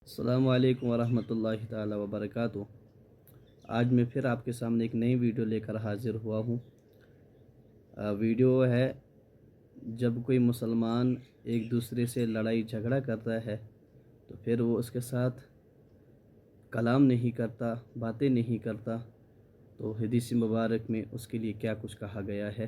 السلام علیکم ورحمۃ اللہ تعالی وبرکاتہ۔ آج میں پھر آپ کے سامنے ایک نئی ویڈیو لے کر حاضر ہوا ہوں۔ ویڈیو ہے جب کوئی مسلمان ایک دوسرے سے لڑائی جھگڑا کرتا ہے تو پھر وہ اس کے ساتھ کلام نہیں کرتا، باتیں نہیں کرتا، تو حدیث مبارک میں اس کے لیے کیا کچھ کہا گیا ہے۔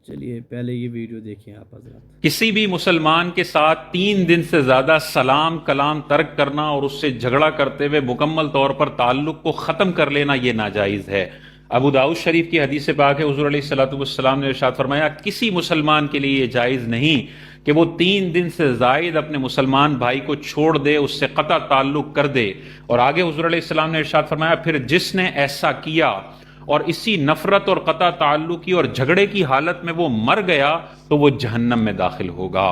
چلیے پہلے یہ ویڈیو دیکھیں آپ حضرات۔ کسی بھی مسلمان کے ساتھ 3 دن سے زیادہ سلام کلام ترک کرنا اور اس سے جھگڑا کرتے ہوئے مکمل طور پر تعلق کو ختم کر لینا یہ ناجائز ہے۔ ابو داؤد شریف کی حدیث پاک ہے، حضور علیہ الصلوۃ والسلام نے ارشاد فرمایا کسی مسلمان کے لیے یہ جائز نہیں کہ وہ 3 دن سے زائد اپنے مسلمان بھائی کو چھوڑ دے، اس سے قطع تعلق کر دے۔ اور آگے حضور علیہ السلام نے ارشاد فرمایا پھر جس نے ایسا کیا اور اسی نفرت اور قطع تعلق کی اور جھگڑے کی حالت میں وہ مر گیا تو وہ جہنم میں داخل ہوگا۔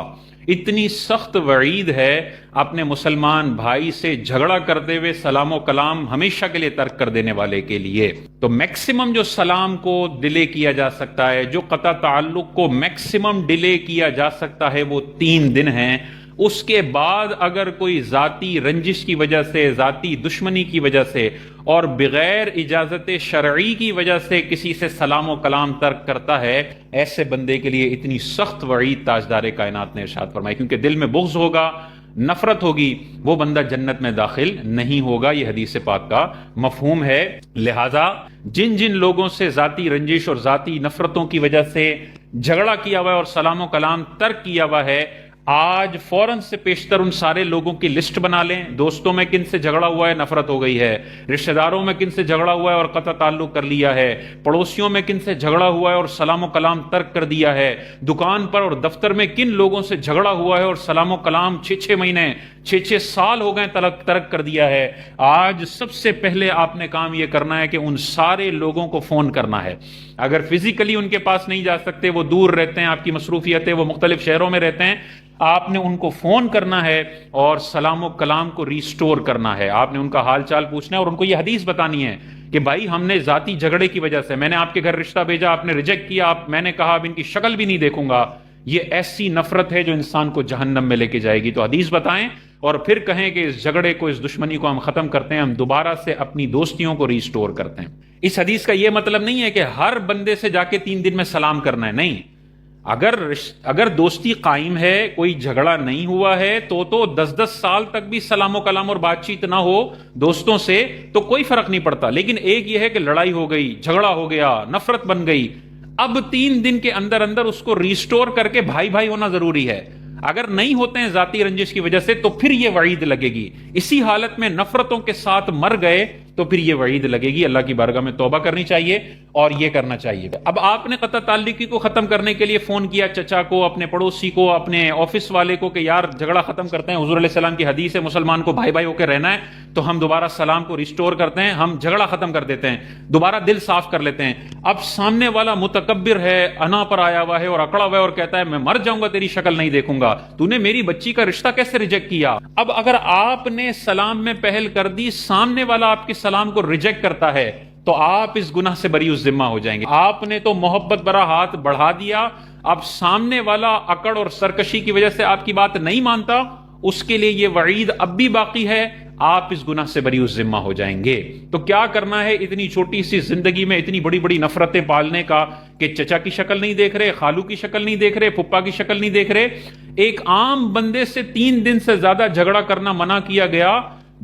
اتنی سخت وعید ہے اپنے مسلمان بھائی سے جھگڑا کرتے ہوئے سلام و کلام ہمیشہ کے لیے ترک کر دینے والے کے لیے۔ تو میکسیمم جو سلام کو ڈیلے کیا جا سکتا ہے، جو قطع تعلق کو میکسیمم ڈیلے کیا جا سکتا ہے، وہ 3 دن ہیں۔ اس کے بعد اگر کوئی ذاتی رنجش کی وجہ سے، ذاتی دشمنی کی وجہ سے اور بغیر اجازت شرعی کی وجہ سے کسی سے سلام و کلام ترک کرتا ہے، ایسے بندے کے لیے اتنی سخت وعید تاجدار کائنات نے ارشاد فرمائی، کیونکہ دل میں بغض ہوگا، نفرت ہوگی، وہ بندہ جنت میں داخل نہیں ہوگا۔ یہ حدیث پاک کا مفہوم ہے۔ لہذا جن جن لوگوں سے ذاتی رنجش اور ذاتی نفرتوں کی وجہ سے جھگڑا کیا ہوا ہے اور سلام و کلام ترک کیا ہوا ہے، آج فوراً سے پیشتر ان سارے لوگوں کی لسٹ بنا لیں۔ دوستوں میں کن سے جھگڑا ہوا ہے، نفرت ہو گئی ہے۔ رشتہ داروں میں کن سے جھگڑا ہوا ہے اور قطع تعلق کر لیا ہے۔ پڑوسیوں میں کن سے جھگڑا ہوا ہے اور سلام و کلام ترک کر دیا ہے۔ دکان پر اور دفتر میں کن لوگوں سے جھگڑا ہوا ہے اور سلام و کلام 6 مہینے 6 سال ہو گئے ترک کر دیا ہے۔ آج سب سے پہلے آپ نے کام یہ کرنا ہے کہ ان سارے لوگوں کو فون کرنا ہے۔ اگر فزیکلی ان کے پاس نہیں جا سکتے، وہ دور رہتے ہیں، آپ کی مصروفیتیں، وہ مختلف شہروں میں رہتے ہیں، آپ نے ان کو فون کرنا ہے اور سلام و کلام کو ریسٹور کرنا ہے۔ آپ نے ان کا حال چال پوچھنا ہے اور ان کو یہ حدیث بتانی ہے کہ بھائی ہم نے ذاتی جھگڑے کی وجہ سے، میں نے آپ کے گھر رشتہ بھیجا، آپ نے ریجیکٹ کیا، میں نے کہا اب ان کی شکل بھی نہیں دیکھوں گا۔ یہ ایسی نفرت ہے جو انسان کو جہنم میں لے کے جائے گی۔ تو حدیث بتائیں اور پھر کہیں کہ اس جھگڑے کو، اس دشمنی کو ہم ختم کرتے ہیں، ہم دوبارہ سے اپنی دوستیوں کو ریسٹور کرتے ہیں۔ اس حدیث کا یہ مطلب نہیں ہے کہ ہر بندے سے جا کے 3 دن میں سلام کرنا ہے، نہیں۔ اگر دوستی قائم ہے، کوئی جھگڑا نہیں ہوا ہے، تو 10 سال تک بھی سلام و کلام اور بات چیت نہ ہو دوستوں سے تو کوئی فرق نہیں پڑتا۔ لیکن ایک یہ ہے کہ لڑائی ہو گئی، جھگڑا ہو گیا، نفرت بن گئی، اب 3 دن کے اندر اندر اس کو ریسٹور کر کے بھائی بھائی ہونا ضروری ہے۔ اگر نہیں ہوتے ہیں ذاتی رنجش کی وجہ سے تو پھر یہ وعید لگے گی۔ اسی حالت میں نفرتوں کے ساتھ مر گئے تو پھر یہ وعید لگے گی۔ اللہ کی بارگاہ میں توبہ کرنی چاہیے اور یہ کرنا چاہیے۔ اب آپ نے قطع تعلقی کو ختم کرنے کے لیے فون کیا چچا کو، اپنے پڑوسی کو، اپنے آفس والے کو کہ یار جھگڑا ختم کرتے ہیں، حضور علیہ السلام کی حدیث ہے مسلمان کو بھائی بھائی ہو کے رہنا ہے، تو ہم دوبارہ سلام کو ریسٹور کرتے ہیں، ہم جھگڑا ختم کر دیتے ہیں، دوبارہ دل صاف کر لیتے ہیں۔ اب سامنے والا متکبر ہے، انا پر آیا ہوا ہے اور اکڑا ہوا ہے اور کہتا ہے میں مر جاؤں گا تیری شکل نہیں دیکھوں گا، تو نے میری بچی کا رشتہ کیسے ریجیکٹ کیا؟ اب اگر آپ نے سلام میں پہل کر دی، سامنے والا آپ کے سلام کو ریجیکٹ کرتا ہے تو آپ اس گناہ سے بری ذمہ ہو جائیں گے۔ آپ نے تو محبت برا ہاتھ بڑھا دیا، اب سامنے والا اکڑ اور سرکشی کی وجہ سے آپ کی بات نہیں مانتا، اس کے لیے یہ وعید اب بھی باقی ہے، آپ اس گناہ سے بری ذمہ ہو جائیں گے۔ تو کیا کرنا ہے اتنی چھوٹی سی زندگی میں اتنی بڑی بڑی نفرتیں پالنے کا کہ چچا کی شکل نہیں دیکھ رہے، خالو کی شکل نہیں دیکھ رہے، پھپھا کی شکل نہیں دیکھ رہے۔ ایک عام بندے سے 3 دن سے زیادہ جھگڑا کرنا منع کیا گیا۔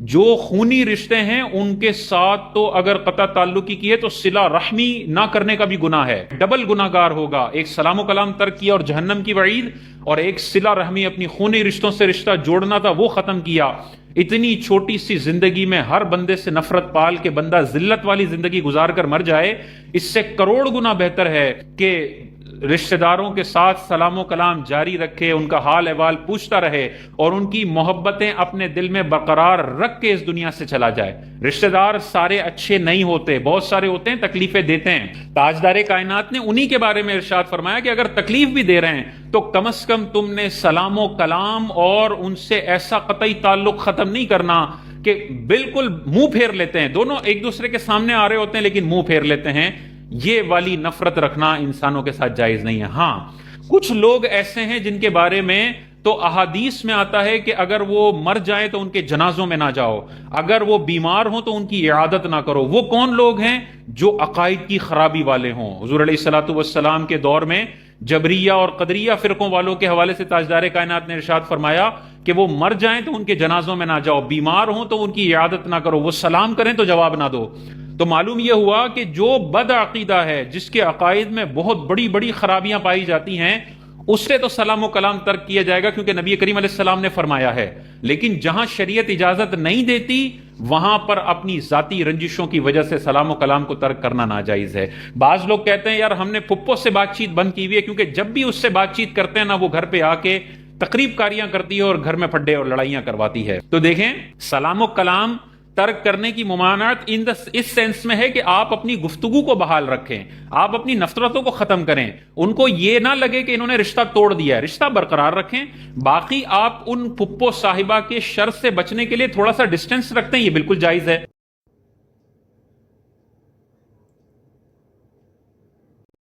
جو خونی رشتے ہیں ان کے ساتھ تو اگر قطع تعلقی کی ہے تو صلہ رحمی نہ کرنے کا بھی گناہ ہے، ڈبل گناہگار ہوگا۔ ایک سلام و کلام ترک کیا اور جہنم کی وعید، اور ایک صلہ رحمی اپنی خونی رشتوں سے رشتہ جوڑنا تھا وہ ختم کیا۔ اتنی چھوٹی سی زندگی میں ہر بندے سے نفرت پال کے بندہ ذلت والی زندگی گزار کر مر جائے، اس سے کروڑ گنا بہتر ہے کہ رشتہ داروں کے ساتھ سلام و کلام جاری رکھے، ان کا حال احوال پوچھتا رہے اور ان کی محبتیں اپنے دل میں برقرار رکھ کے اس دنیا سے چلا جائے۔ رشتہ دار سارے اچھے نہیں ہوتے، بہت سارے ہوتے ہیں تکلیفیں دیتے ہیں۔ تاجدار کائنات نے انہی کے بارے میں ارشاد فرمایا کہ اگر تکلیف بھی دے رہے ہیں تو کم از کم تم نے سلام و کلام اور ان سے ایسا قطعی تعلق ختم نہیں کرنا کہ بالکل منہ پھیر لیتے ہیں، دونوں ایک دوسرے کے سامنے آ رہے ہوتے ہیں لیکن منہ پھیر لیتے ہیں۔ یہ والی نفرت رکھنا انسانوں کے ساتھ جائز نہیں ہے۔ ہاں کچھ لوگ ایسے ہیں جن کے بارے میں تو احادیث میں آتا ہے کہ اگر وہ مر جائیں تو ان کے جنازوں میں نہ جاؤ، اگر وہ بیمار ہوں تو ان کی عیادت نہ کرو۔ وہ کون لوگ ہیں؟ جو عقائد کی خرابی والے ہوں۔ حضور علیہ الصلوۃ والسلام کے دور میں جبریہ اور قدریہ فرقوں والوں کے حوالے سے تاجدار کائنات نے ارشاد فرمایا کہ وہ مر جائیں تو ان کے جنازوں میں نہ جاؤ، بیمار ہوں تو ان کی عیادت نہ کرو، وہ سلام کریں تو جواب نہ دو۔ تو معلوم یہ ہوا کہ جو بد عقیدہ ہے، جس کے عقائد میں بہت بڑی بڑی خرابیاں پائی جاتی ہیں، اس سے تو سلام و کلام ترک کیا جائے گا، کیونکہ نبی کریم علیہ السلام نے فرمایا ہے۔ لیکن جہاں شریعت اجازت نہیں دیتی وہاں پر اپنی ذاتی رنجشوں کی وجہ سے سلام و کلام کو ترک کرنا ناجائز ہے۔ بعض لوگ کہتے ہیں یار ہم نے پھپھو سے بات چیت بند کی ہوئی ہے، کیونکہ جب بھی اس سے بات چیت کرتے ہیں نا، وہ گھر پہ آ کے تقریب کاریاں کرتی ہے اور گھر میں پھڈے اور لڑائیاں کرواتی ہے۔ تو دیکھیں، سلام و کلام ترک کرنے کی ممانعت اس سینس میں ہے کہ آپ اپنی گفتگو کو بحال رکھیں، آپ اپنی نفرتوں کو ختم کریں، ان کو یہ نہ لگے کہ انہوں نے رشتہ توڑ دیا ہے، رشتہ برقرار رکھیں۔ باقی آپ ان پھپھو صاحبہ کے شر سے بچنے کے لیے تھوڑا سا ڈسٹینس رکھتے ہیں، یہ بالکل جائز ہے۔